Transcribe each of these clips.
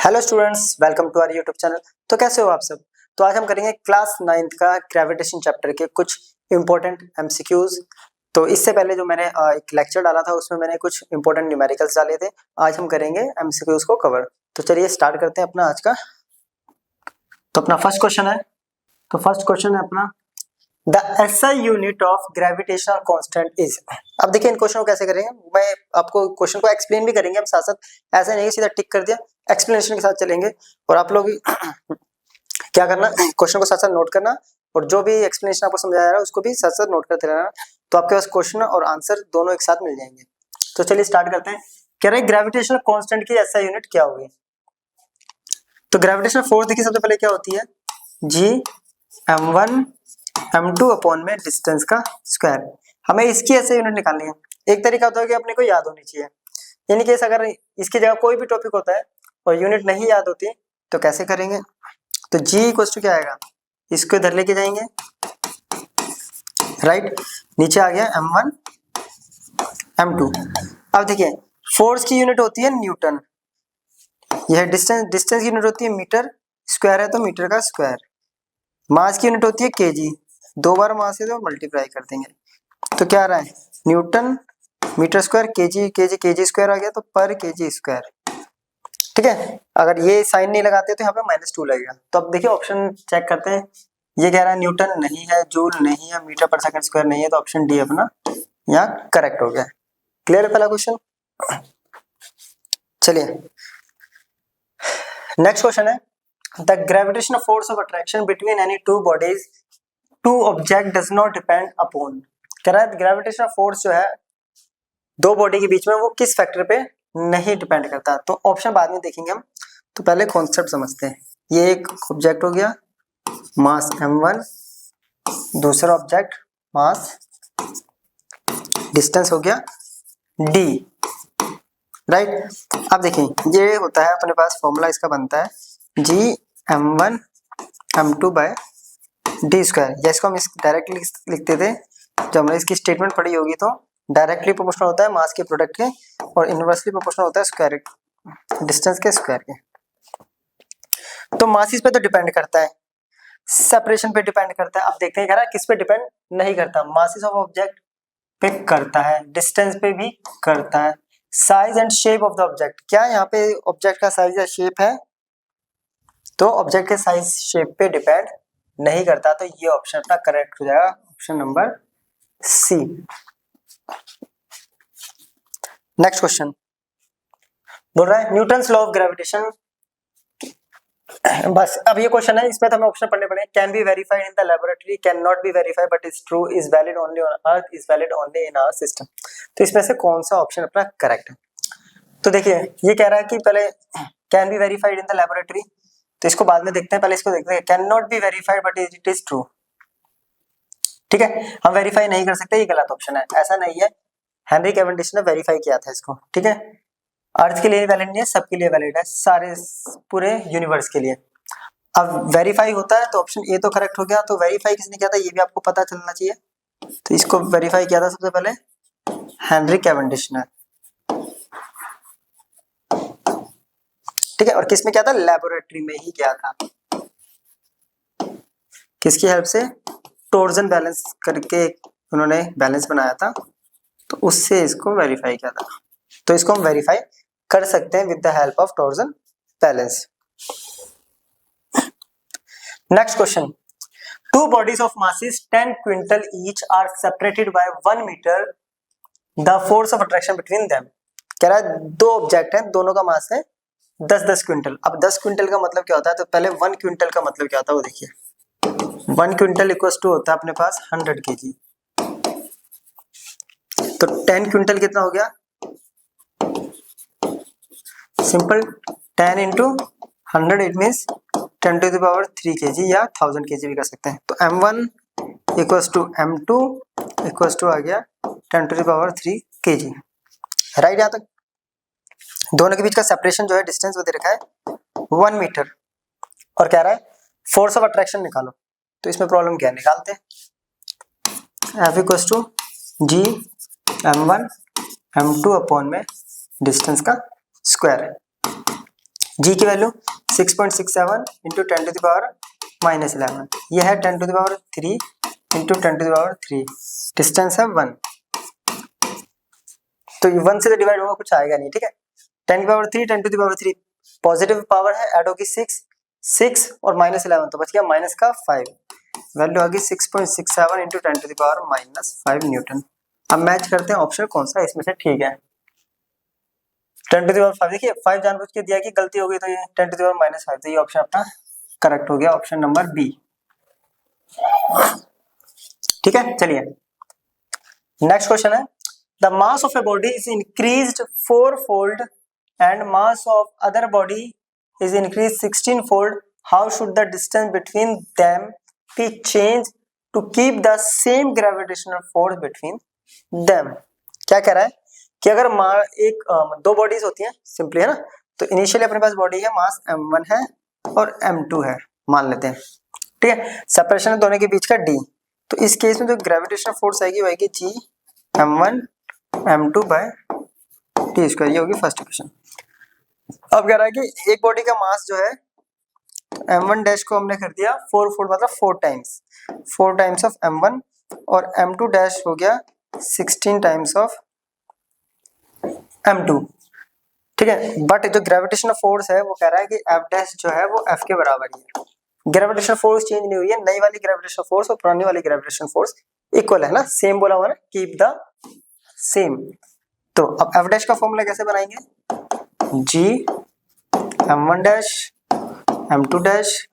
Hello students, welcome to our YouTube channel. तो कैसे हो आप सब। तो आज हम करेंगे क्लास 9th का ग्रेविटेशन चैप्टर के कुछ इंपॉर्टेंट एमसीक्यूज। तो इससे पहले जो मैंने एक लेक्चर डाला था उसमें मैंने कुछ इंपॉर्टेंट न्यूमेरिकल्स डाले थे। आज हम करेंगे एमसीक्यूज को कवर। तो चलिए स्टार्ट करते हैं अपना आज का। तो अपना फर्स्ट क्वेश्चन है अपना the SI unit of gravitational constant is. अब देखिए इन क्वेश्चन को कैसे करेंगे, मैं आपको क्वेश्चन को एक्सप्लेन भी करेंगे हम साथ साथ। ऐसा नहीं सीधा टिक कर दिया, एक्सप्लेनेशन के साथ चलेंगे। और आप लोग क्या करना, क्वेश्चन को साथ साथ नोट करना और जो भी एक्सप्लेनेशन आपको समझाया जा रहा है उसको भी साथ साथ नोट करते रहना। तो आपके पास क्वेश्चन और आंसर दोनों एक साथ मिल जाएंगे। तो चलिए स्टार्ट करते हैं। कह रहे हैं ग्रेविटेशनल कांस्टेंट की SI यूनिट क्या होगी। तो ग्रेविटेशनल फोर्स देखिए सबसे पहले क्या होती है, G m1 m2 अपॉन में डिस्टेंस का स्क्वायर। हमें इसकी ऐसे यूनिट निकालनी है। एक तरीका होता है कि अपने को याद होनी चाहिए, यानी कि अगर इसकी जगह कोई भी टॉपिक होता है और यूनिट नहीं याद होती तो कैसे करेंगे। तो G इक्वल्स टू क्या आएगा, इसको इधर लेके जाएंगे, राइट। नीचे आ गया m1 m2। अब देखिए फोर्स की यूनिट होती है न्यूटन, यह डिस्टेंस की यूनिट होती है मीटर, स्क्वायर है तो मीटर का स्क्वायर। मास की यूनिट होती है केजी, दो बार मास है तो मल्टीप्लाई कर देंगे। तो क्या आ रहा है, newton metre square kg square आ गया तो पर केजी स्क्वायर। ठीक है, अगर ये साइन नहीं लगाते तो यहाँ पे -2 लगेगा। तो अब देखिए ऑप्शन चेक करते हैं। ये कह रहा है न्यूटन नहीं है, जूल नहीं है, मीटर पर सेकंड स्क्वायर नहीं है, तो ऑप्शन डी अपना यहाँ करेक्ट हो गया। क्लियर है पहला क्वेश्चन। चलिए नेक्स्ट क्वेश्चन है the gravitational force of attraction between any two object does not depend upon. कह रहा है ग्रेविटेशनल फोर्स जो है दो बॉडी के बीच में वो किस फैक्टर पे नहीं डिपेंड करता। तो ऑप्शन बाद में देखेंगे हम, तो पहले कॉन्सेप्ट समझते हैं। ये एक ऑब्जेक्ट हो गया मास m1, दूसरा ऑब्जेक्ट मास डिस्टेंस हो गया d, राइट। अब देखें ये होता है अपने पास फॉर्मूला, इसका बनता है G m1 m2 bye D square. या इसको हम डायरेक्टली लिखते थे, जब हमने इसकी स्टेटमेंट पढ़ी होगी तो डायरेक्टली प्रोपोर्शनल होता है मास के प्रोडक्ट के और इनवर्सली प्रोपोर्शनल होता है स्क्वायर डिस्टेंस के स्क्वायर के। तो मासिस पे तो डिपेंड करता है, सेपरेशन पे डिपेंड करता है। अब देखते हैं किस पे डिपेंड नहीं करता। मासिस ऑफ ऑब्जेक्ट पे करता है, डिस्टेंस पे भी करता है, size and shape of the object. क्या यहाँ पे ऑब्जेक्ट का साइज या शेप है, तो ऑब्जेक्ट के साइज शेप पे डिपेंड नहीं करता। तो ये ऑप्शन अपना करेक्ट हो जाएगा, option number C. Next question बोल रहा है न्यूटन्स लॉ ऑफ ग्रेविटेशन। बस अब ये क्वेश्चन है, इसमें तो हमें ऑप्शन पढ़ने पड़ेंगे। Can be verified in the laboratory, can not be verified but is true, is valid only on earth, is valid only in our system. तो इसमें से कौन सा ऑप्शन अपना करेक्ट है। तो देखिए ये कह रहा है कि पहले can be verified in the laboratory, तो इसको बाद में देखते हैं, पहले इसको देखते हैं। Can not be verified but it is true. ठीक है, हम वेरीफाई नहीं कर सकते, ये गलत ऑप्शन है। ऐसा नहीं है, हेनरी कैवेंडिश ने वेरीफाई किया था इसको। ठीक है, अर्थ के लिए वैलिड नहीं है, सबके लिए वैलिड है, सारे पूरे यूनिवर्स के लिए। अब वेरीफाई होता है तो ऑप्शन ए तो करेक्ट हो गया। तो वेरीफाई किसने किया था ये भी आपको पता चलना चाहिए। तो इसको वेरीफाई किया था सबसे पहले हेनरी कैवेंडिश ने। ठीक है, और किसमें किया था, लैबोरेटरी में ही किया था। किसकी हेल्प से, टॉर्जन बैलेंस करके उन्होंने बैलेंस बनाया था, तो उससे इसको वेरीफाई किया था। तो इसको हम वेरीफाई कर सकते हैं with the help of torsion balance. Next question, two bodies of masses 10 quintal each are separated by 1 metre, the force of attraction between them. कह रहा है दो ऑब्जेक्ट हैं, दोनों का मास है 10-10 क्विंटल। अब 10 क्विंटल का मतलब क्या होता है, तो पहले 1 क्विंटल का मतलब क्या होता है वो देखिए। 1 क्विंटल इक्वल्स टू होता है अपने पास 100 kg। तो 10 क्विंटल कितना हो गया, simple 10 into 100 it means 10 to the power 3 kg या 1000 kg भी कर सकते हैं। तो m1 equals to m2 equals to आ गया 10 to the power 3 kg, right. यहाँ तक दोनों के बीच का सेपरेशन जो है डिस्टेंस वो दे रखा है 1 मीटर, और कह रहा है फोर्स ऑफ अट्रैक्शन निकालो। तो इसमें प्रॉब्लम क्या है, निकालते हैं। F equals to G m1 m2 upon में डिस्टेंस का स्क्वायर है। जी की वैल्यू 6.67 इंटू 10⁻⁻11, यह है 10⁻³ इंटू 10⁻³ डिस्टेंस है 1, तो 1 से तो डिवाइड होगा, कुछ आएगा नहीं, ठीक है। 10⁻³ 10⁻³ पॉजिटिव पावर है, ऐड होगी 6 और -11 तो बच गया माइनस का 5, वैल्यू आ गई 6.67 इंटू 10⁻⁻5 न्यूटन। अब मैच करते हैं ऑप्शन कौन सा इसमें से ठीक है। 10⁻5 देखिए 5 जानबूझ के दिया कि गलती हो गई, तो ये 10⁻⁻5, तो ये ऑप्शन अपना करेक्ट हो गया, ऑप्शन नंबर बी, ठीक है। चलिए नेक्स्ट क्वेश्चन है, the mass of a body is increased 4-fold and mass of other body is increase 16-fold, how should the distance between them be change to keep the same gravitational force between them. क्या कह रहा है कि अगर दो bodies होती हैं simply, है ना, तो इनिशियली अपने पास बॉडी है, मास m1 है और m2 है मान लेते हैं, ठीक है। सेपरेशन है दोनों के बीच का d, तो इस केस में जो ग्रेविटेशनल फोर्स आएगी वो आएगी g m1 m2 bye t square, ये होगी फर्स्ट इक्वेशन। अब कह रहा है कि एक बॉडी का मास जो है, तो m1 डैश को हमने कर दिया 4-fold, मतलब 4 टाइम्स ऑफ m1, और m2 डैश हो गया 16 टाइम्स ऑफ m2, ठीक है। बट जो ग्रेविटेशनल फोर्स है वो कह रहा है कि f डैश जो है वो f के बराबर ही है, ग्रेविटेशनल फोर्स चेंज नहीं हुई है, नई वाली ग्रेविटेशनल फोर्स और पुरानी वाली ग्रेविटेशनल फोर्स इक्वल है ना, सेम बोला हुआ ना, कीप द सेम। तो अब f डैश का फॉर्मूला कैसे बनाएंगे, g m1 dash m2 dash,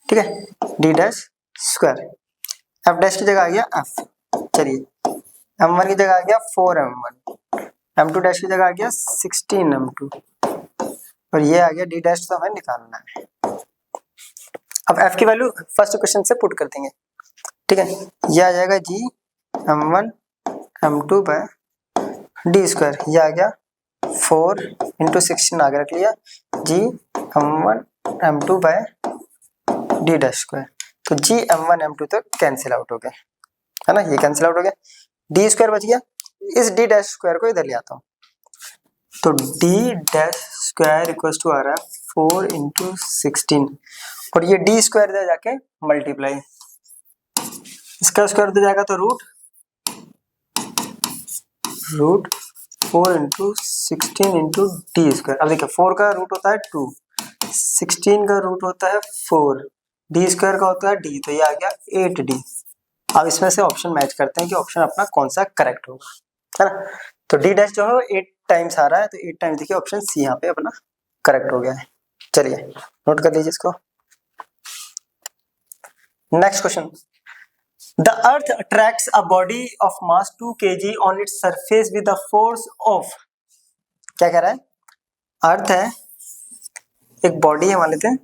ठीक है, d dash square, f dash की जगह आ गया f, चलिए m1 की जगह आ गया 4m1, m2 डैश की जगह आ गया 16m2, और ये आ गया d डैश, तो हमें निकालना है। अब f की वैल्यू फर्स्ट इक्वेशन से पुट कर देंगे, ठीक है, ये आ जाएगा g m1 m2 बाय d स्क्वायर, ये आ गया 4 इंटू 16 आगे रख लिया, g m1 m2 बाय d डैश स्क्वायर, तो g m1 m2 तो कैंसिल आउट हो गए, है ना, ये कैंसिल आउट हो गया, d स्क्वायर बच गया, इस d डैश स्क्वायर को इधर ले आता हूँ, तो d dash square equals to आ रहा है 4 इंटू 16, और ये d स्क्वायर इधर जाके मल्टीप्लाई, इसका स्क्वायर उधर जाएगा तो root 4 into 16 into D square. अब देखिए 4 का रूट होता है 2, 16 का रूट होता है 4, डी स्क्वायर का होता है d, तो ये आ गया 8d। अब इसमें से ऑप्शन मैच करते हैं कि ऑप्शन अपना कौन सा करेक्ट होगा, है ना। तो d डैश जो है 8 टाइम्स आ रहा है, तो 8 टाइम्स देखिए ऑप्शन सी यहाँ पे अपना करेक्ट हो गया है। चलिए नोट कर लीजिए इसको। Next question, the earth attracts a body of mass 2 kg on its surface with the force of, क्या कह रहा है, अर्थ है, एक बॉडी है मान लेते हैं,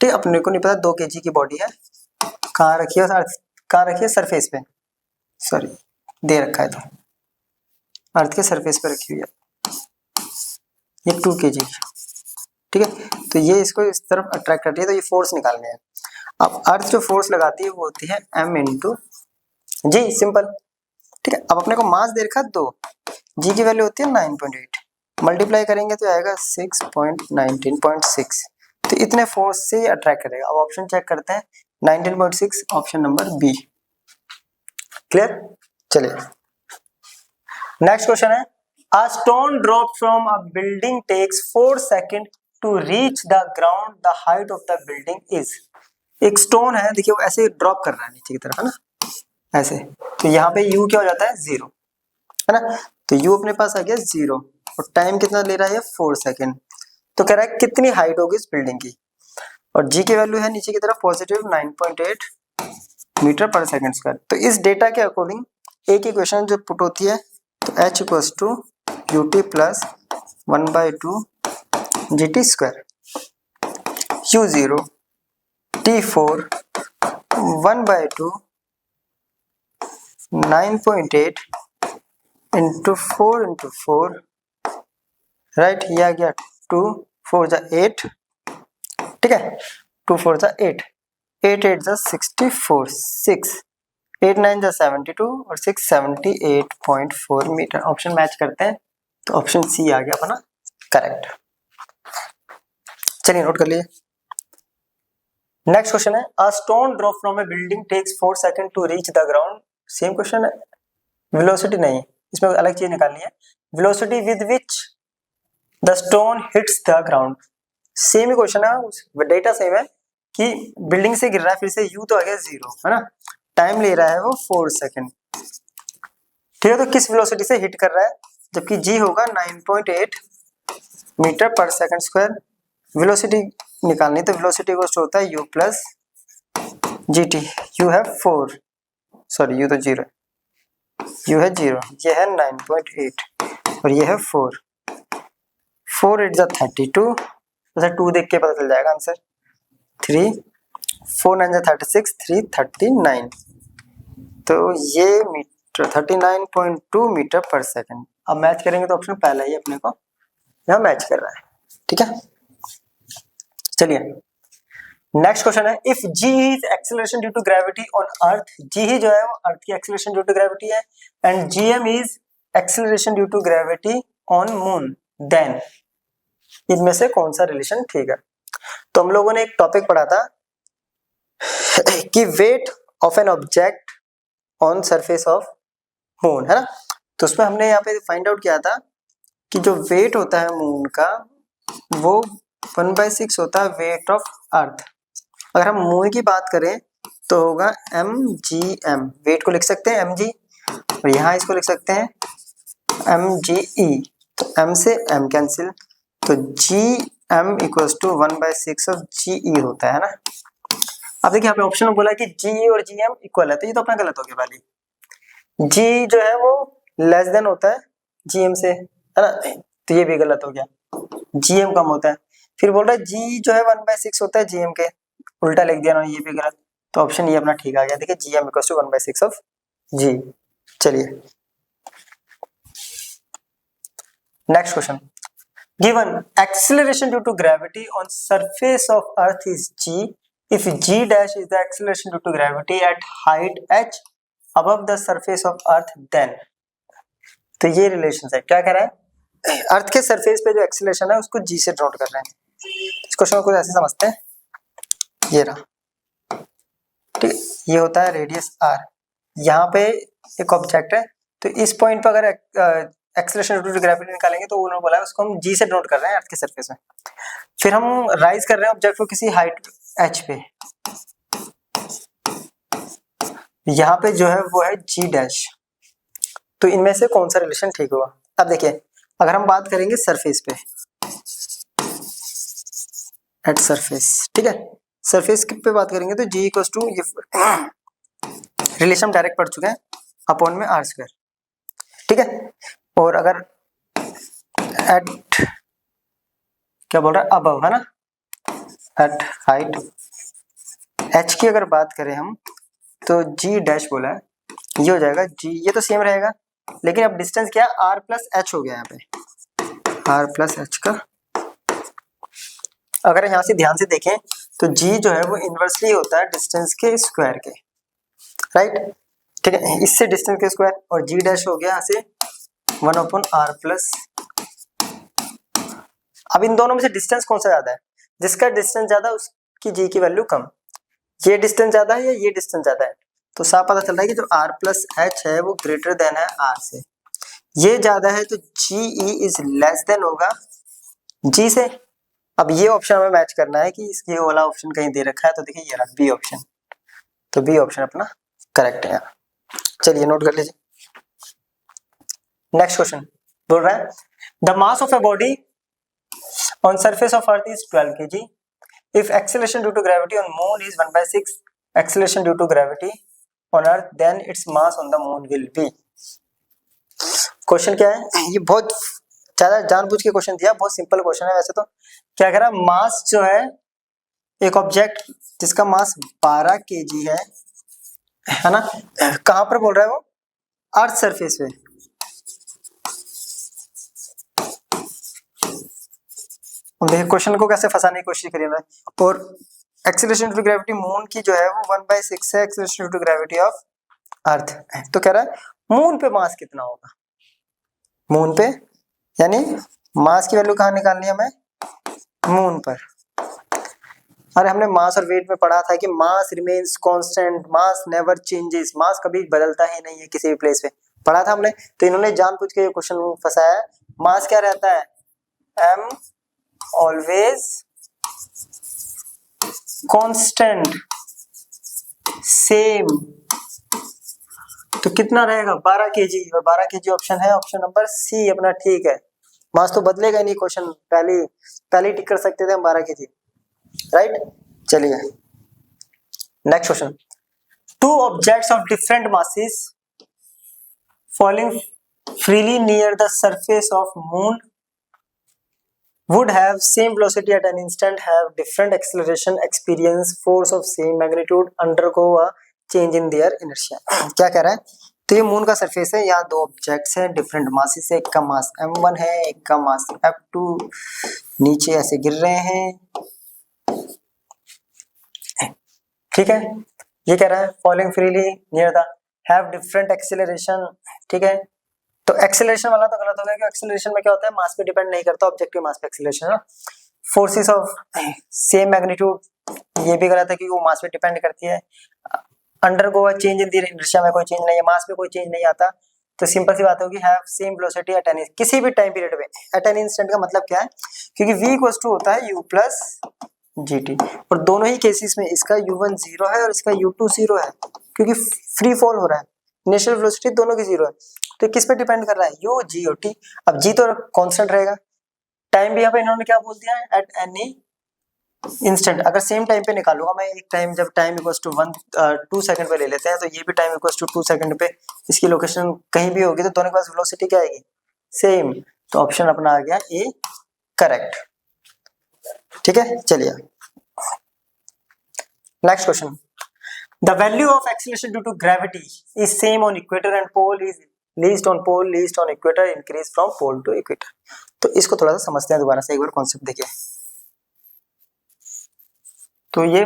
ठीक, अपने को नहीं पता 2 kg की बॉडी है, कहाँ रखी है अर्थ, कहाँ रखी है, सरफेस पे, सॉरी दे रखा है, तो अर्थ के सरफेस पे रखी हुई है, ये 2 kg, ठीक है, तो ये इसको इस तरफ अट्रैक्ट करती है, तो ये फोर्स निकालने हैं। अब अर्थ जो फोर्स लगाती है वो होती है m इंटू जी, सिंपल, ठीक है। अब अपने को मास दे रखा 2, जी की वैल्यू होती है 9.8, मल्टीप्लाई करेंगे तो आएगा 6.19.6, तो इतने फोर्स से ये अट्रैक्ट करेगा। अब ऑप्शन चेक करते हैं, 19.6 ऑप्शन नंबर बी, क्लियर। चलिए नेक्स्ट क्वेश्चन है, a stone drop from a building takes 4 second to reach the ground, the height of the building is. एक स्टोन है, देखिए वो ऐसे ड्रॉप कर रहा है नीचे की तरफ, है ना, ऐसे, तो यहाँ पे u क्या हो जाता है 0, है ना, तो u अपने पास आ गया 0, और टाइम कितना ले रहा है 4 सेकंड, तो कह रहा है कितनी हाइट होगी इस बिल्डिंग की, और g की वैल्यू है नीचे की तरफ पॉजिटिव 9.8 मीटर पर सेकंड स्क्वायर। तो इस डेटा के अकॉर्डिंग एक इक्वेशन जो पुट होती है, तो h equals to ut plus 1/2 gt square, u0 t4 1/2 9.8 into 4 into 4, right, ये आ गया 2 4 जा 8, ठीक है, 2 4 जा 8, 8 8 जा 64, 6 8 9 जा 72 और 6 78.4 मीटर। ऑप्शन मैच करते हैं, तो ऑप्शन सी आ गया अपना करेक्ट। चलिए नोट कर लिए। नेक्स्ट क्वेश्चन है a stone drop from a building takes 4 second to reach the ground. Same question है, वेलोसिटी नहीं, इसमें अलग चीज निकालनी है। Velocity with which the stone hits the ground. Same ही क्वेश्चन है, डेटा सेम है कि बिल्डिंग से गिर रहा है, फिर से यू तो आ गया 0 है ना, टाइम ले रहा है वो 4 सेकंड, ठीक है। तो किस वेलोसिटी से हिट कर रहा है, जबकि जी होगा 9.8 मीटर पर सेकंड स्क्वायर। वेलोसिटी निकालनी, तो वेलोसिटी को होता है u plus G T. You है 4, सॉरी यू तो 0, यू है 0, ये है 9.8 और ये है 4, 4 8 32, वैसे 2 देख के पता चल जाएगा आंसर। 3 4 9 36, 3 39, तो ये मीटर 39.2 मीटर पर सेकंड। अब मैच करेंगे तो ऑप्शन पहला ही अपने को यहाँ मैच कर रहा है, ठीक है। चलिए नेक्स्ट क्वेश्चन है if g is acceleration due to gravity on earth. g ही जो है वो अर्थ की एक्सेलरेशन ड्यू टू ग्रेविटी है, and gm is acceleration due to gravity on moon, then इनमें से कौन सा रिलेशन ठीक है। तो हम लोगों ने एक टॉपिक पढ़ा था कि weight of an object on surface of moon, है ना। तो उसमें हमने यहाँ पे फाइंड आउट किया था कि जो वेट होता है मून का वो 1/6 होता है वेट ऑफ अर्थ। अगर हम मून की बात करें तो होगा mgm, वेट को लिख सकते हैं mg, और यहाँ इसको लिख सकते हैं mge, तो m से m कैंसिल, तो gm equals to 1/6 of ge होता है ना। अब देखिए यहाँ पे ऑप्शन में बोला कि ge और gm इक्वल है, तो ये तो अपना गलत हो गया वाली। g जो है वो लेस देन होता है gm से, है ना, तो ये भी गलत हो गया, gm कम होता है। फिर बोल रहा है g जो है 1/6 होता है gm के, उल्टा लिख दिया ना, ये भी गलत, तो ऑप्शन ये अपना ठीक आ गया। देखिए gm equals to 1/6 of g। चलिए next question, given acceleration due to gravity on surface of earth is g, if g dash is the acceleration due to gravity at height h above the surface of earth, then। तो ये relation है, क्या कह रहा है, अर्थ के surface पे जो एक्सेलरेशन है उसको g से डिनोट कर रहे हैं। इस क्वेश्चन को कुछ ऐसे समझते हैं, ये रहा, ठीक, ये होता है रेडियस r, यहाँ पे एक ऑब्जेक्ट है, तो इस पॉइंट पर अगर एक्सेलरेशन ड्यू टू ग्रेविटी निकालेंगे तो उन्होंने बोला है उसको हम g से डिनोट कर रहे हैं अर्थ के सरफेस में। फिर हम राइज कर रहे हैं ऑब्जेक्ट को किसी हाइट h पे, यहाँ पे जो है वो है g डैश, तो इनमें से कौन सा रिलेशन ठीक होगा। अब देखिए अगर हम बात करेंगे सरफेस पे, एट सरफेस, ठीक है, सरफेस पे बात करेंगे तो g इक्वल्स टू, ये रिलेशन डायरेक्ट पढ़ चुके हैं, अपॉन में r स्क्वायर, ठीक है। और अगर एट, क्या बोल रहा है, अबव, है ना, एट हाइट h की अगर बात करें हम तो g डैश बोला है, ये हो जाएगा g, ये तो सेम रहेगा, लेकिन अब डिस्टेंस क्या है, r प्लस h हो गया यहाँ पे, r प्लस h का। अगर यहाँ से ध्यान से देखें तो g जो है वो इनवर्सली होता है डिस्टेंस के स्क्वायर के, राइट, ठीक है, इससे डिस्टेंस के स्क्वायर, और g डैश हो गया यहाँ से 1/r प्लस। अब इन दोनों में से डिस्टेंस कौन सा ज्यादा है, जिसका डिस्टेंस ज्यादा उसकी g की वैल्यू कम, ये डिस्टेंस ज्यादा है या ये डिस्टेंस ज्यादा है, तो साफ पता चल रहा है कि जो r प्लस h है वो ग्रेटर देन है r से, ये ज्यादा है तो ge इज लेस देन होगा g से। अब ये ऑप्शन हमें मैच करना है कि इसके वाला ऑप्शन कहीं दे रखा है, तो देखिए ये रहा बी ऑप्शन, तो बी ऑप्शन अपना करेक्ट है यहाँ। चलिए नोट कर लीजिए। नेक्स्ट क्वेश्चन बोल रहा है the mass of a body on surface of earth is 12 kg, if acceleration due to gravity on moon is 1/6 acceleration due to gravity on earth, then its mass on the moon will be। Question क्या है, ये बहुत ज्यादा जानबूझ के question दिया, बहुत simple question है वैसे तो। क्या कह रहा है, मास जो है एक ऑब्जेक्ट जिसका मास 12 kg है ना, कहां पर बोल रहा है वो, अर्थ सरफेस पे। देखिए क्वेश्चन को कैसे फंसाने की कोशिश करिए ना, और acceleration due to gravity moon की जो है वो 1/6 है acceleration due to gravity of earth, तो कह रहा है मून पे मास कितना होगा, मून पे, यानी मास की वैल्यू कहाँ निकालनी है हमें, मून पर, अरे हमने मास और वेट में पढ़ा था कि मास रिमेन्स कांस्टेंट, मास नेवर चेंजेस, मास कभी बदलता ही नहीं है किसी भी प्लेस पे, पढ़ा था हमने। तो इन्होंने जानबूझ के ये क्वेश्चन फंसाया है। मास क्या रहता है, m ऑलवेज कांस्टेंट सेम, तो कितना रहेगा 12 केजी, और 12 केजी ऑप्शन है, ऑप्शन नंबर सी अपना ठीक है। मास तो बदलेगा ही नहीं, क्वेश्चन पहले टिक कर सकते थे हम 12 केजी, राइट। चलिए next question, two objects of different masses falling freely near the surface of moon would have same velocity at an instant, have different acceleration, experience force of same magnitude, undergo a change in their inertia। क्या कह रहा है, तो ये moon का surface है, यहाँ दो ऑब्जेक्ट्स हैं डिफरेंट मासेस है, एक का मास m1 है, एक का मास f2, नीचे ऐसे गिर रहे हैं, ठीक है। ये कह रहा है falling freely near the have different acceleration, ठीक है। तो एक्सेलरेशन वाला तो गलत हो गया, क्योंकि एक्सेलरेशन में क्या होता है, मास पे डिपेंड नहीं करता, ऑब्जेक्टिव मास पे एक्सेलरेशन है। फोर्सेस ऑफ सेम मैग्नीट्यूड, ये भी गलत है क्योंकि वो मास पे डिपेंड करती है। Undergo a change in the inertia में कोई चेंज नहीं है, मास पे कोई चेंज नहीं आता। तो सिंपल सी बात होगी, have same velocity at any, किसी भी टाइम पीरियड में। एट एनी इंस्टेंट का मतलब क्या है, क्योंकि v इक्वल्स टू होता है u प्लस gt, और दोनों ही केसेस में इसका u1 0 है और इसका u2 0 है, क्योंकि फ्री फॉल हो रहा है, इनिशियल वेलोसिटी दोनों की 0 है। तो किस पे डिपेंड कर रहा है, u g और t। अब g तो कांस्टेंट रहेगा, टाइम भी यहाँ पे इन्होंने क्या बोल दिया है, एट एनी इंस्टेंट। अगर सेम टाइम पे निकालूंगा मैं, एक टाइम जब टाइम इक्वल्स टू 2 सेकंड पे ले लेते हैं, तो ये भी टाइम इक्वल्स टू 2 सेकंड पे इसकी लोकेशन कहीं भी होगी, तो दोनों के पास वेलोसिटी क्या आएगी, सेम। तो ऑप्शन अपना आ गया ए करेक्ट, ठीक है। चलिए next question, the value of acceleration due to gravity is same on equator and pole, is least on pole, least on equator, increase from pole to equator. तो इसको थोड़ा सा समझते हैं दोबारा से, एक बार कॉन्सेप्ट देखिए। तो ये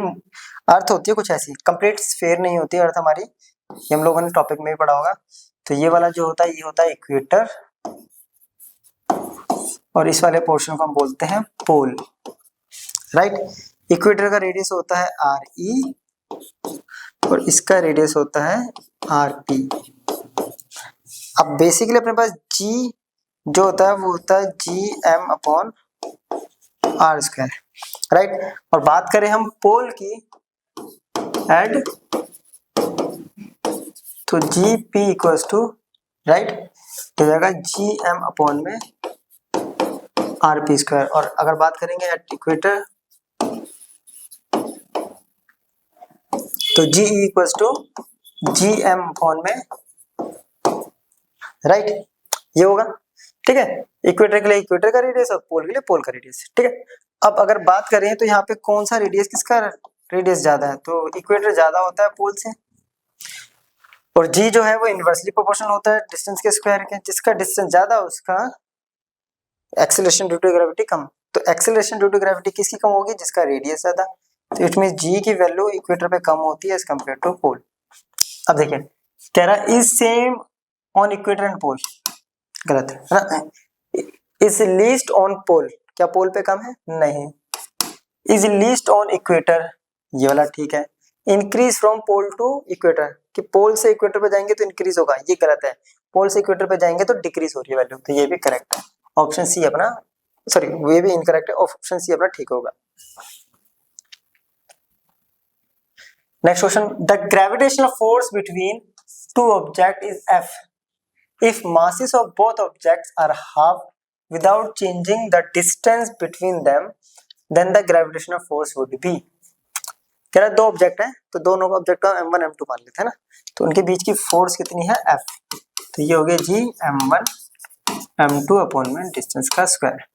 अर्थ होती है कुछ ऐसी, कंप्लीट स्फीयर नहीं होती अर्थ हमारी, ये हम लोगों ने टॉपिक में भी पढ़ा होगा। तो ये वाला जो होता है, ये होता है इक्वेटर, और इस वाले पोर्शन को हम बोलते हैं पोल, राइट। इक्वेटर का रेडियस होता है आर ई, और इसका रेडियस होता है आर पी। अब बेसिकली अपने पास जी जो होता है वो होता है G M upon R square, right. और बात करें हम पोल की, एड तो G P equals to, right, तो जाएगा जी एम अपॉन में आर पी स्क्वायर। और अगर बात करेंगे एट इक्वेटर, तो G equals to G M upon में, राइट, ये होगा, ठीक है। इक्वेटर के लिए इक्वेटर का रेडियस और पोल के लिए पोल का रेडियस, ठीक है। अब अगर बात करें तो यहाँ पे कौन सा रेडियस, किसका रेडियस ज्यादा है, तो इक्वेटर ज्यादा होता है पोल से, और जी जो है वो इनवर्सली प्रोपोर्शनल होता है डिस्टेंस के स्क्वायर के, जिसका डिस्टेंस ज्यादा उसका एक्सेलरेशन ड्यू टू ग्रेविटी कम। तो एक्सेलरेशन ड्यू टू ग्रेविटी किसकी कम होगी, जिसका रेडियस ज्यादा। तो इट मींस जी की वैल्यू इक्वेटर पे कम होती है एज कम्पेयर टू पोल। अब देखिए कह रहा is same on equator and pole, गलत है ना। इज लीस्ट ऑन पोल, क्या पोल पे कम है, नहीं। इज लीस्ट ऑन इक्वेटर, ये वाला ठीक है। Increase from pole to equator, कि पोल से इक्वेटर पे जाएंगे तो इंक्रीज होगा, ये गलत है। पोल से इक्वेटर पे जाएंगे तो डिक्रीज हो रही है वैल्यू, तो ये भी करेक्ट है। ऑप्शन सी अपना, सॉरी ये भी इनकरेक्ट है, ऑप्शन सी अपना ठीक होगा। Next question, the gravitational force between two object is F if masses of both objects are half without changing the distance between them, then the gravitational force would be। कह रहा है दो object हैं, तो दोनों का ऑब्जेक्ट का m1 m2 मान लेते हैं ना, तो उनके बीच की फोर्स कितनी है f, तो ये हो गया जी m1 m2 अपॉन में डिस्टेंस का स्क्वायर।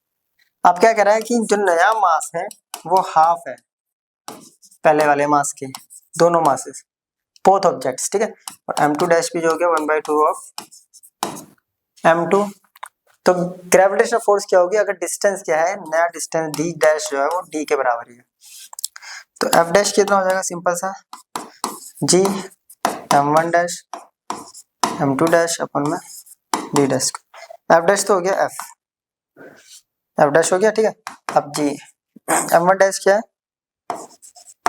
अब क्या कह रहा है कि जो नया मास है वो हाफ है पहले वाले मास के, दोनों मासेस बोथ ऑब्जेक्ट्स, ठीक है। और m2 डैश भी जो हो गया 1/2 ऑफ m2। तो ग्रेविटेशनल फोर्स क्या होगी, अगर डिस्टेंस क्या है, नया डिस्टेंस d डैश जो है वो d के बराबर ही है, तो f डैश कितना हो जाएगा, सिंपल सा g m1 dash m2 dash अपन में d डैश। f डैश तो हो गया f डैश हो गया, ठीक है। अब g m1 डैश क्या है,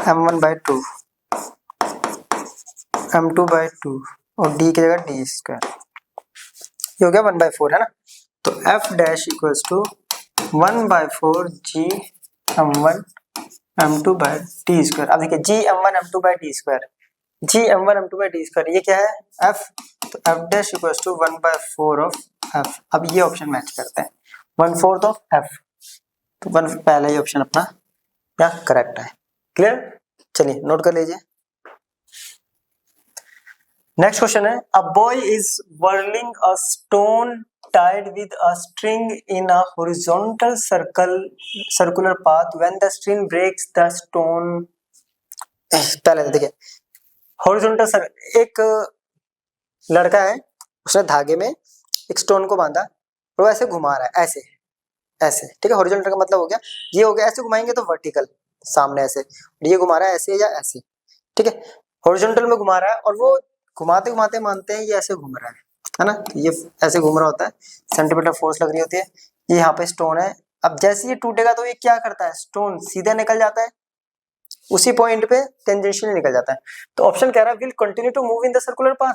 m1/2, m2/2 और d की जगह d स्क्वायर, ये हो गया 1/4 है ना। तो f dash equals to 1/4 g m1 m2/d square. अब देखिए g m1 m2/d square, g m1 m2/d square ये क्या है f, तो f dash equals to 1/4 of f। अब ये ऑप्शन मैच करते हैं, 1/4 ऑफ f, तो पहला ही ऑप्शन अपना क्या करेक्ट है। क्लियर, चलिए नोट कर लीजिए। नेक्स्ट क्वेश्चन है, a boy is whirling a stone tied with a string in a horizontal circular path. When the string breaks, the stone पहले देखिए हॉरिजॉन्टल, एक लड़का है उसने धागे में एक स्टोन को बांधा और वो ऐसे घुमा रहा है, ऐसे ऐसे, ठीक है। हॉरिजॉन्टल का मतलब हो गया, ये हो गया ऐसे घुमाएंगे तो वर्टिकल सामने ऐसे, ये घुमा रहा है ऐसे या ऐसे, ठीक है। हॉरिजॉन्टल में घुमा रहा है और वो घुमाते घुमाते मानते हैं ये ऐसे घूम रहा है ना, ये ऐसे घूम रहा होता है, सेंटीमीटर फोर्स लग रही होती है, ये यहाँ पे स्टोन है। अब जैसे ये टूटेगा तो ये क्या करता है, स्टोन सीधा निकल जाता है, उसी पॉइंट पे टेंजेंशियल निकल जाता है। तो ऑप्शन कह रहा है will continue to move in the circular path,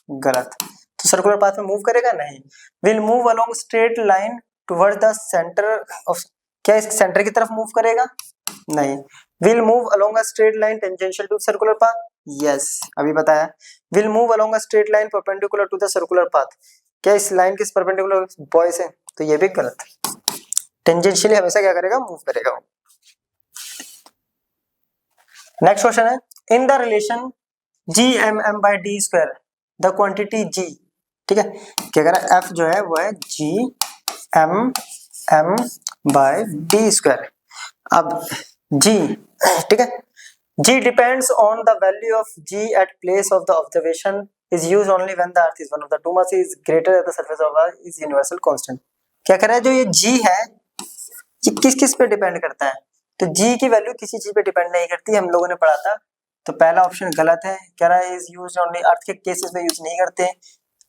गलत। तो सर्कुलर पाथ में मूव करेगा नहीं। Will move along straight line toward the centre of, क्या इस सेंटर की तरफ मूव करेगा, नहीं। Will move along a straight line tangential to circular path, yes अभी बताया। Will move along a straight line perpendicular to the circular path, क्या इस लाइन के परपेंडिकुलर बॉय से, तो ये भी गलत। टेंजेंशियली हमेशा क्या करेगा, मूव करेगा। नेक्स्ट क्वेश्चन है, in the relation g(m)/d square the quantity g, ठीक है, क्या कह रहा है, f जो है वो है g(m)/d स्क्वायर। अब g, ठीक है, g depends on the value of g at place of the observation is used only when the earth is one of the two mass is greater at the surface of earth is universal constant. क्या कह रहा है, जो ये g है ये किस किस पे डिपेंड करता है, तो g की वैल्यू किसी चीज पे डिपेंड नहीं करती, हम लोगों ने पढ़ा था। तो पहला ऑप्शन गलत है, कह रहा है इज यूज्ड ओनली, अर्थ के केसेस में यूज नहीं करते,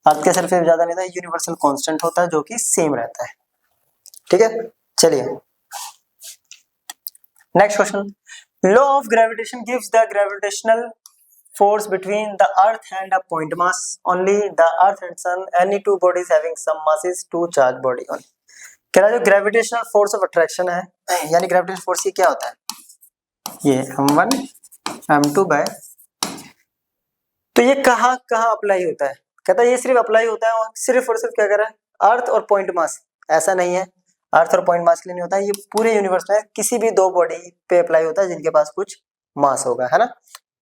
अर्थ के सरफेस ज्यादा नहीं था, यूनिवर्सल कांस्टेंट होता है जो कि सेम रहता है, ठीक है। चलिए next question, law of gravitation gives the gravitational force between the earth and a point mass, only the earth and sun, any two bodies having some masses, two charged body only। कह रहा है जो gravitational force of attraction है, यानी gravitational force ये क्या होता है, ये m1 m2 बाय, तो ये कहाँ कहाँ अप्लाई होता है, कहता है ये सिर्फ अप्लाई होता है सिर्फ और सिर्फ क्या कर रहा है, अर्थ और पॉइंट मास, ऐसा नहीं है, अर्थ और पॉइंट मास के लिए नहीं होता है, ये पूरे यूनिवर्स में किसी भी दो बॉडी पे अप्लाई होता है जिनके पास कुछ मास होगा, है ना।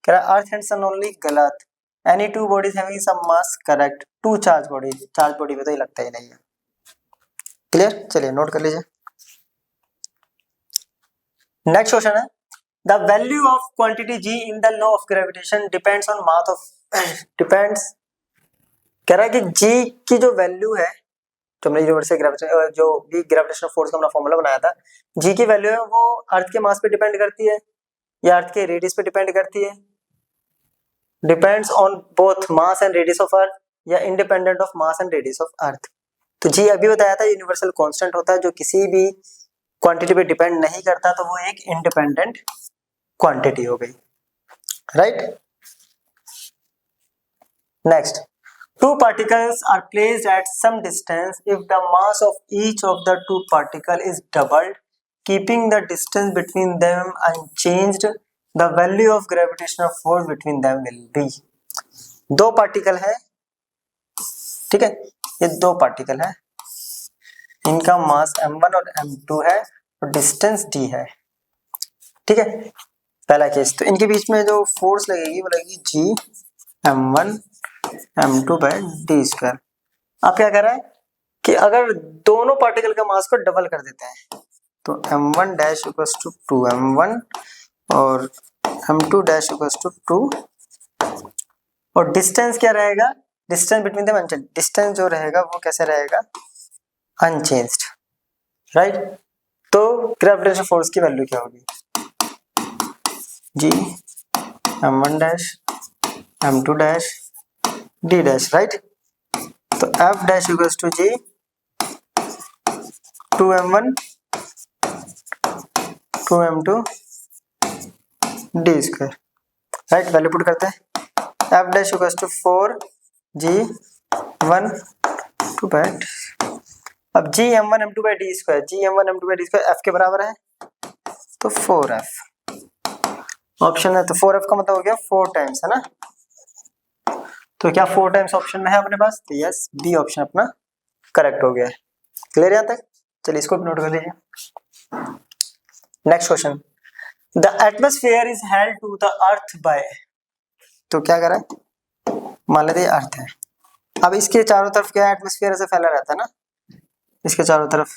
कह रहा है अर्थ एंड सन ओनली, गलत। Any two bodies having some mass, correct. Two charge body, charge body में तो ये लगता ही नहीं है। क्लियर, चलिए नोट कर लीजिए। नेक्स्ट क्वेश्चन है, the value of quantity g in the law of gravitation depends on mass of, depends, कह रहा है कि g की जो वैल्यू है, जो हमने यूनिवर्सल ग्रेविटेशन, जो भी ग्रेविटेशनल फोर्स का हमने फॉर्मूला बनाया था, g की वैल्यू है वो अर्थ के मास पे डिपेंड करती है या अर्थ के रेडियस पे डिपेंड करती है, depends on both mass and radius of earth, या independent of mass and radius of earth. तो जी अभी बताया था यूनिवर्सल कांस्टेंट होता है जो किसी भी क्वांटिटी पे डिपेंड नहीं करता, तो वो एक इंडिपेंडेंट क्वांटिटी हो गई, right. Next, two particles are placed at some distance if the mass of each of the two particle is doubled, keeping the distance between them unchanged, the value of gravitational force between them will be। दो particle है, ठीक है, ये दो particle है, इनका मास m1 और m2 है और डिस्टेंस d है, ठीक है, पहला केस। तो इनके बीच में जो फोर्स लगेगी वो लगेगी g m1 m2 बाय d स्क्वायर। आप क्या कर रहा है कि अगर दोनों पार्टिकल का मास को डबल कर देते हैं तो m1 dash equals to 2m1 और m2 डैश इक्वल्स टू 2, और डिस्टेंस क्या रहेगा, distance between them unchanged, distance जो रहेगा वो कैसे रहेगा, अनचेंज्ड, राइट। तो ग्रेविटेशनल फोर्स की वैल्यू क्या होगी, g m1 dash m2 dash d dash, right. तो f dash equals to g 2m1 2m2 d square, right. Value put करते हैं, f dash equals to 4g1 टू बैट, अब gm1m2/d square, gm1m2/d square F के बराबर है तो 4f ऑप्शन है, तो 4f का मतलब हो गया 4 टाइम्स, है ना। तो क्या 4 टाइम्स ऑप्शन में है अपने पास, तो यस बी ऑप्शन अपना करेक्ट हो गया है। क्लियर यहाँ तक, चलिए इसको भी नोट कर लीजिए। Next question, the atmosphere is held to the earth by, तो क्या करा, मान लेते अर्थ है, अब इसके चारों तरफ क्या है, एटमॉस्फेयर ऐसे फैला रहता है ना, इसके चारों तरफ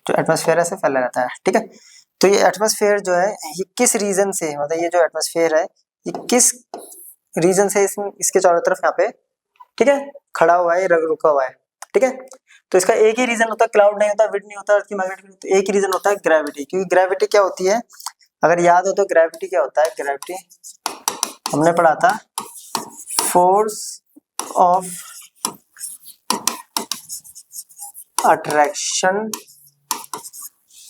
जो एटमॉस्फेयर ऐसे फैला रहता है, ठीक है। तो ये एटमॉस्फेयर जो है ये किस रीजन से, मतलब ये जो एटमॉस्फेयर है ये किस रीजन से इसके चारों तरफ यहाँ पे, ठीक है, खड़ा हुआ है, रुका हुआ है, ठीक है। तो इसका एक ही रीजन होता है, क्लाउड नहीं होता, विंड नहीं होता, अर्थ की मैग्नेटिक, तो एक ही रीजन होता है ग्रेविटी, क्योंकि ग्रेविटी क्या होती है, अगर याद हो तो ग्रेविटी क्या होता है, ग्रेविटी हमने पढ़ा था, force of attraction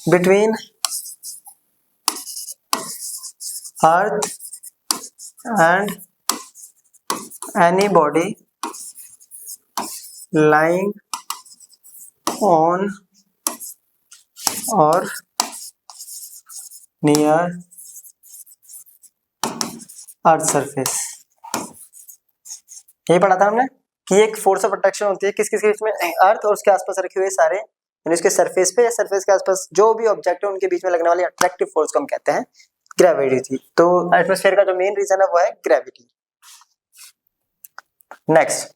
between earth and any body lying on or near earth surface. यही पढ़ा था हमने कि एक फोर्स ऑफ अट्रैक्शन होती है किस किस के बीच में, अर्थ और उसके आसपास रखे हुए सारे, यानी उसके सरफेस पे या सरफेस के आसपास जो भी ऑब्जेक्ट है उनके बीच में लगने वाली अट्रैक्टिव फोर्स को हम कहते हैं ग्रेविटी। तो एटमॉस्फेयर का जो मेन रीजन है वो है gravity. Next,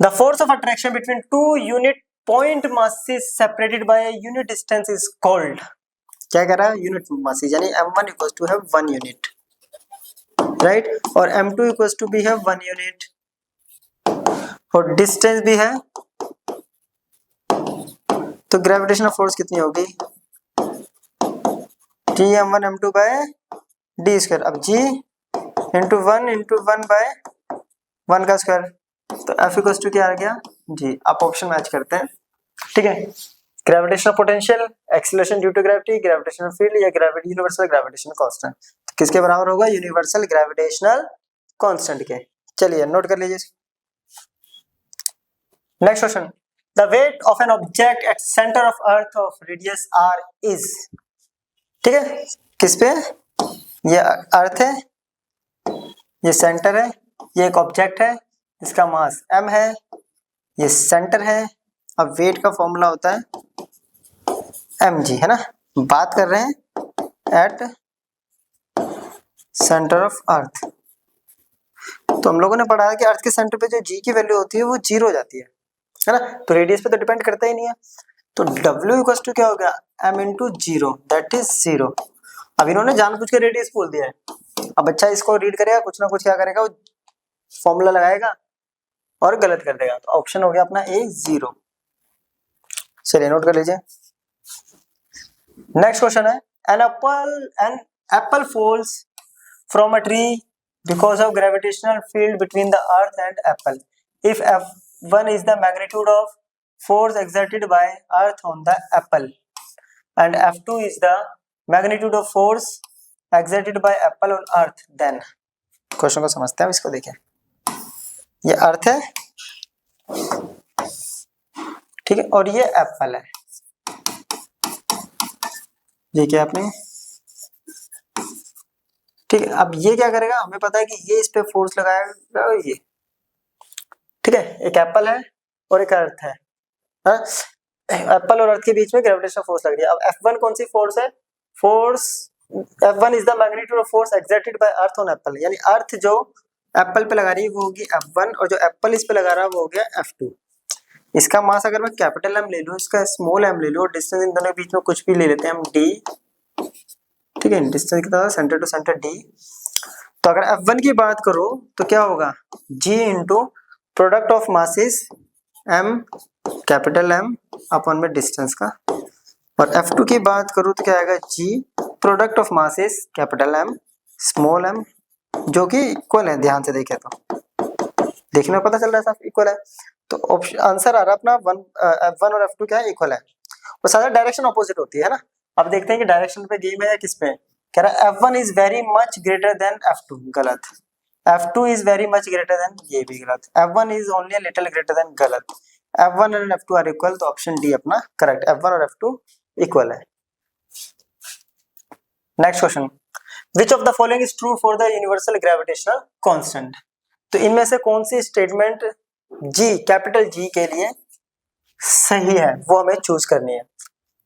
the force of attraction between two unit point masses separated by a unit distance is called, क्या कह रहा है, यूनिट मासेस, यानी m1 equals to have 1 unit, right, और m2 equals to भी है 1 unit, और डिस्टेंस भी है, तो ग्रेविटेशनल फोर्स कितनी होगी, gm1 m2 by d square, अब g into 1 by 1 का स्क्वायर, तो F इक्वल्स टू क्या आ गया जी, आप ऑप्शन मैच करते हैं, ठीक है। Gravitational potential, acceleration due to gravity, gravitational field या ग्रेविटी यूनिवर्सल ग्रेविटेशनल कांस्टेंट, तो किसके बराबर होगा, यूनिवर्सल ग्रेविटेशनल कांस्टेंट के। चलिए नोट कर लीजिए। Next question, the weight of an object at centre of earth of radius r is, ठीक है, किस पे, ये अर्थ है, ये सेंटर है, ये एक ऑब्जेक्ट है, इसका मास m है, ये सेंटर है, अब वेट का फॉर्मूला होता है mg, है ना, बात कर रहे हैं एट सेंटर ऑफ अर्थ। तो हम लोगों ने पढ़ा है कि अर्थ के सेंटर पे जो g की वैल्यू होती है वो 0 हो जाती है ना, तो रेडियस पे तो डिपेंड करता ही नहीं है, तो w इक्वल्स टू क्या हो गया, m इंटू 0 दैट इज 0। अब इन्होंने जानबूझ के रेडियस बोल दिया है, अब बच्चा इसको रीड करेगा, कुछ ना कुछ क्या करेगा, वो फॉर्मूला लगाएगा और गलत कर देगा, तो ऑप्शन हो गया अपना ए 0। चलिए नोट कर लीजिए। नेक्स्ट क्वेश्चन है, an apple falls from a tree because of gravitational field between the earth and apple if F1 is the magnitude of force exerted by earth on the apple and F2 is the magnitude of force exerted by apple on earth, then question को समझते हैं, इसको देखिए, ये अर्थ है, ठीक है, और ये एप्पल है, ये क्या आपने, ठीक है। अब ये क्या करेगा, हमें पता है कि ये इस पे फोर्स लगाएगा, ये ठीक है, एक एप्पल है और एक अर्थ है, एप्पल और अर्थ के बीच में ग्रेविटेशनल फोर्स लग रही है। अब F1 कौन सी फोर्स है, force F1 is the magnitude of force exerted by earth on Apple, यानी अर्थ जो एप्पल पे लगा रही है वो होगी F1 और जो एप्पल इस पे लगा रहा है वो हो गया F2। इसका मास अगर मैं कैपिटल M ले लूँ, इसका स्मॉल m ले लूँ, और डिस्टेंस इन दोनों के बीच में कुछ भी ले लेते हैं हम d, ठीक है, डिस्टेंस कितना, सेंटर टू सेंटर d। तो अगर F1 की बात करो तो क्या होगा, g into product of masses m capital M upon में डिस्टेंस का, और F2 की बात करूँ तो क्या आएगा, g product of masses capital M small m, जो कि इक्वल है, ध्यान से देखें तो देखने में पता चल रहा है साफ इक्वल है, तो ऑप्शन आंसर आ रहा है अपना F1 और F2 क्या है, इक्वल है, और सारा डायरेक्शन ऑपोजिट होती है ना। अब देखते हैं कि डायरेक्शन पे गेम है या किस पे। कह रहा है F1 is very much greater than F2, गलत। F2 is very much greater than, ये भी गलत। F1 is only little greater than, गलत। F1 and F2 are equal, तो ऑप्शन डी अपना करेक्ट, F1 और F2 इक्वल है। Next question, which of the following is true for the universal gravitational constant. तो इनमें से कौन सी स्टेटमेंट जी, capital G के लिए सही है, वो हमें चूज करनी है।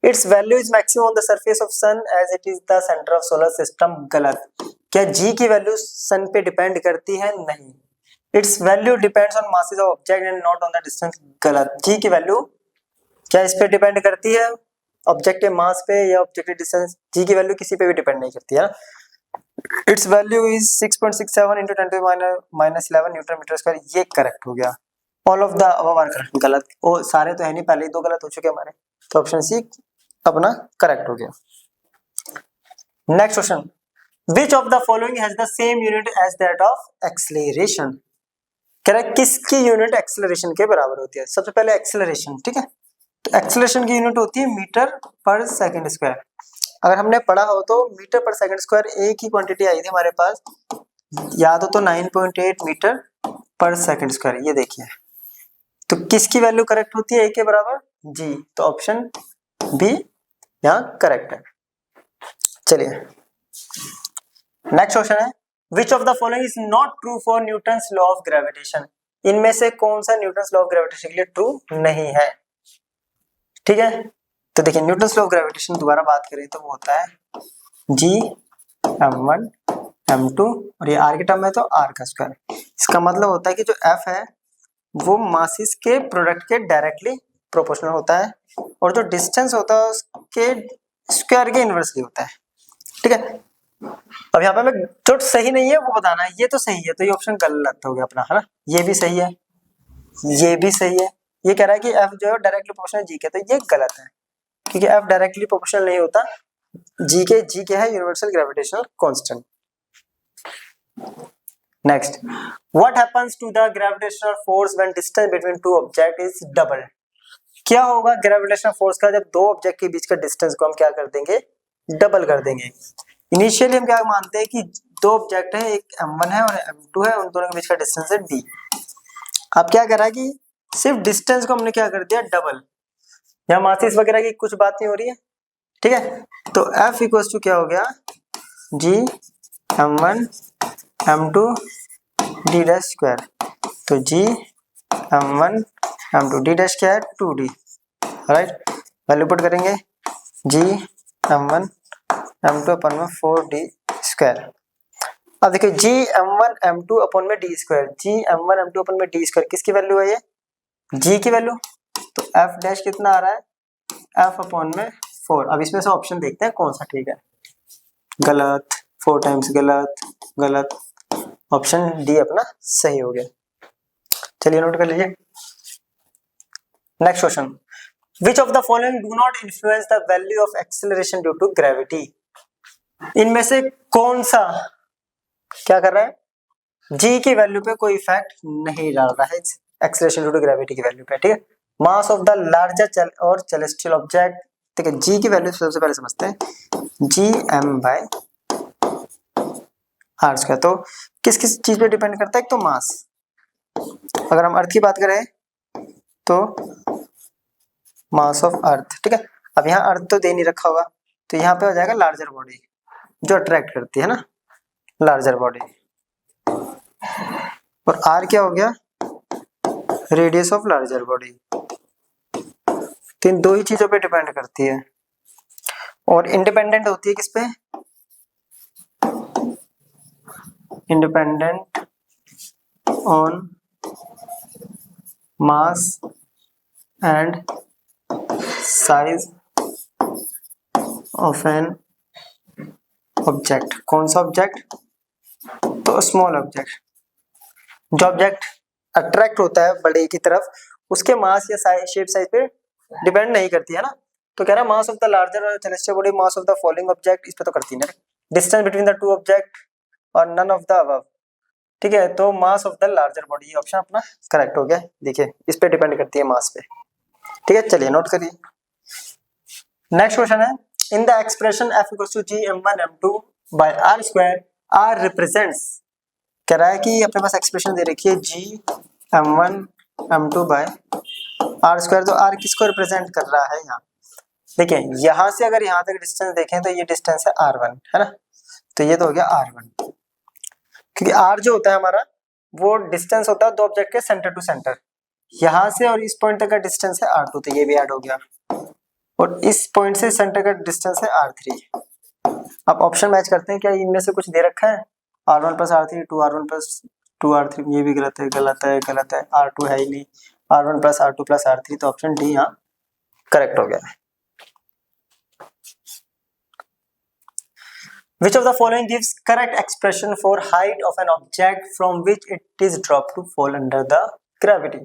It's value is maximum on the surface of sun as it is the centre of solar system, गलत। क्या जी की वैल्यू सन पे डिपेंड करती है, नहीं। It's value depends on masses of object and not on the distance, गलत। जी की value क्या इस पे डिपेंड करती है, ऑब्जेक्ट के मास पे या ऑब्जेक्ट के डिस्टेंस, जी की वैल्यू किसी पे भी डिपेंड नहीं करती है। इट्स वैल्यू इज 6.67 into 10 to -11 newton metre square, ये करेक्ट हो गया। All of the above are correct, गलत। ओ सारे तो है नहीं, पहले ही दो गलत हो चुके हमारे, तो ऑप्शन सी अपना करेक्ट हो गया। Next question, which of the following has the same unit as that of acceleration. कह रहा है किसकी यूनिट एक्सेलरेशन के बराबर होती है। सबसे पहले एक्सेलरेशन, ठीक है, तो एक्सेलरेशन की यूनिट होती है मीटर पर सेकंड स्क्वायर। अगर हमने पढ़ा हो तो मीटर पर सेकंड स्क्वायर एक ही क्वांटिटी आई थी हमारे पास, याद हो तो 9.8 मीटर पर सेकंड स्क्वायर, ये देखिए। तो किसकी वैल्यू करेक्ट होती है ए के बराबर, जी, तो ऑप्शन बी यहाँ करेक्ट है। चलिए नेक्स्ट क्वेश्चन है, विच of the following is not true for Newton's law of gravitation. इनमें से कौन सा न्यूटन्स लॉ ऑफ ग्रेविटेशन के लिए ट्रू नहीं है, ठीक है। तो देखिए न्यूटन्स लॉ ऑफ ग्रेविटेशन दोबारा बात करें तो वो होता है जी m1 m2 और ये r के टर्म में तो r का स्क्वायर। इसका मतलब होता है कि जो f है वो मासेस के प्रोडक्ट के डायरेक्टली प्रोपोर्शनल होता है और जो डिस्टेंस होता है उसके स्क्वायर के इनवर्सली होता है, ठीक है। अब यहाँ पे हमें जो सही नहीं है वो बताना है, ये तो सही है तो ये ऑप्शन गलत हो गया अपना, है ना। ये भी सही है, ये भी सही है। ये कह रहा है कि f जो है डायरेक्टली प्रोपोर्शनल जी के, तो ये गलत है क्योंकि f डायरेक्टली प्रोपोर्शनल नहीं होता जी के है universal gravitational constant. Next, what happens to the gravitational force when distance between two object is double. क्या होगा ग्रेविटेशनल फोर्स का जब दो ऑब्जेक्ट के बीच का डिस्टेंस को हम क्या कर देंगे, डबल कर देंगे। इनिशियली हम क्या मानते हैं कि दो ऑब्जेक्ट है, एक m1 है और m2 है, उन दोनों के बीच का डिस्टेंस है d। अब क्या करा कि सिर्फ डिस्टेंस को हमने क्या कर दिया, डबल। यहाँ मासेस वगैरह की कुछ बात नहीं हो रही है, ठीक है। तो F इक्वल्स टू क्या हो गया, g m1 m2 d dash square. तो g m1 m2 d dash क्या है 2d, राइट। वैल्यू पुट करेंगे g m1 m2 अपन में 4d स्क्वायर। अब देखिए g m1 m2 अपन में d square, g m1 m2 अपन में d स्क्वायर किसकी वैल्यू है, ये g की वैल्यू। तो f डैश कितना आ रहा है, f अपॉन में 4। अब इसमें से ऑप्शन देखते हैं कौन सा ठीक है, गलत, 4 टाइम्स गलत, गलत, ऑप्शन डी अपना सही हो गया। चलिए नोट कर लीजिए। Next question, which of the following do not influence the value of acceleration due to gravity. इनमें से कौन सा क्या कर रहा है, जी की वैल्यू पे कोई इफेक्ट नहीं डाल रहा है एक्सेलरेशन ड्यू टू ग्रेविटी की वैल्यू पे, ठीक है। मास ऑफ द लार्जर और सेलेस्टियल ऑब्जेक्ट, ठीक है। जी की वैल्यू सबसे पहले समझते हैं, G M by R square. तो किस किस चीज पे डिपेंड करता है, एक तो मास। अगर हम अर्थ की बात करें तो मास ऑफ अर्थ, ठीक है। अब यहाँ अर्थ तो दे नहीं रखा होगा, तो यहाँ पे हो जाएगा लार्जर बॉडी जो अट्रैक्ट करती है ना, लार्जर बॉडी। और आर क्या हो गया, रेडियस ऑफ लार्जर बॉडी। तो इन दो ही चीजों पे डिपेंड करती है और इंडिपेंडेंट होती है किस पे, independent on mass and size of an object. कौन सा ऑब्जेक्ट, तो स्मॉल ऑब्जेक्ट। जो ऑब्जेक्ट अट्रैक्ट होता है बड़े की तरफ उसके मास या शेप साइज पे डिपेंड नहीं करती है ना। तो कह रहा है मास ऑफ द लार्जर और celestial body mass of the following object, इस पे तो करती है ना। Distance between the two object और नन ऑफ द अबव, ठीक है। तो मास ऑफ द लार्जर बॉडी, ये ऑप्शन अपना करेक्ट हो गया। देखिए इस पे डिपेंड करती है मास पे, ठीक है। चलिए नोट करिए। नेक्स्ट क्वेश्चन है, in the expression f equals to G m1 m2 by r square r represents, कह रहा है कि अपने पास एक्सप्रेशन दे रखी है G m1 m2 by r square, तो r किसको रिप्रेजेंट कर रहा है यहाँ, देखिए यहाँ से अगर यहाँ तक डिस्टेंस देखें तो ये डिस्टेंस है r1 है ना, तो ये तो हो गया r1, क्योंकि r जो होता है हमारा वो डिस्टेंस होता है दो ऑब्जेक्ट के सेंटर टू सेंटर, यहाँ से और इस पॉइंट तक का डिस्टेंस है r2, तो ये भी ऐड हो गया, और इस पॉइंट से सेंटर का डिस्टेंस है r3। अब ऑप्शन मैच करते हैं, क्या इनमें से कुछ दे रखा है, r1 plus r3 2r1 plus 2r3, ये भी गलत है गलत है गलत है, r2 है ही नहीं, r1 plus r2 plus r3, तो ऑप्शन डी यहाँ करेक्ट हो गया। Which of the following gives correct expression for height of an object from which it is dropped to fall under the gravity?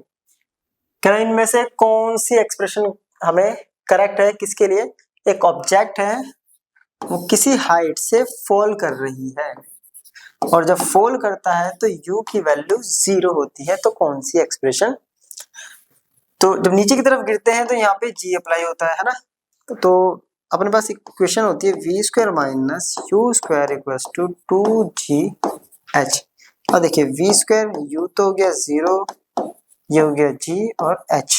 क्या इनमें से कौन सी एक्सप्रेशन हमें correct है, किसके लिए, एक ऑब्जेक्ट है वो किसी हाइट से फॉल कर रही है और जब फॉल करता है तो u की वैल्यू 0 होती है, तो कौन सी एक्सप्रेशन, तो जब नीचे की तरफ गिरते हैं तो यहाँ पे g अप्लाई होता है ना, तो अपने पास इक्वेशन होती है v square minus u square equals to 2gh, और देखिए v स्क्वायर u तो हो गया 0, ये हो गया g और h,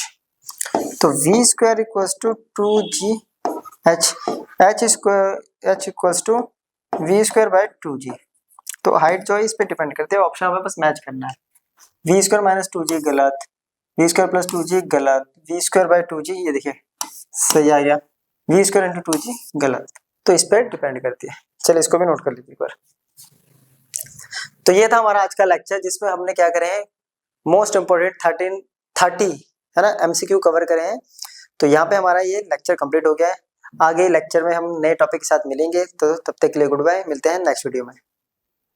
तो v square equals to 2gh, h square h equals to v square by 2g, तो हाइट जो है इस पे डिपेंड करती है, ऑप्शन हमें बस मैच करना है, v स्क्वायर माइनस 2g गलत, v स्क्वायर प्लस 2g गलत, v स्क्वायर बाय 2g ये देखिए सही आ गया, v स्क्वायर इंटू 2g गलत, तो इस पर डिपेंड करती है। चलिए इसको भी नोट कर लीजिए एक बार। तो ये था हमारा आज का लेक्चर जिसमें हमने क्या करे हैं, मोस्ट इम्पोर्टेंट 30 है ना एमसीक्यू कवर करे हैं। तो यहाँ पे हमारा ये लेक्चर कंप्लीट हो गया है, आगे लेक्चर में हम नए टॉपिक के साथ मिलेंगे, तो तब तक के लिए गुड बाय, मिलते हैं नेक्स्ट वीडियो में।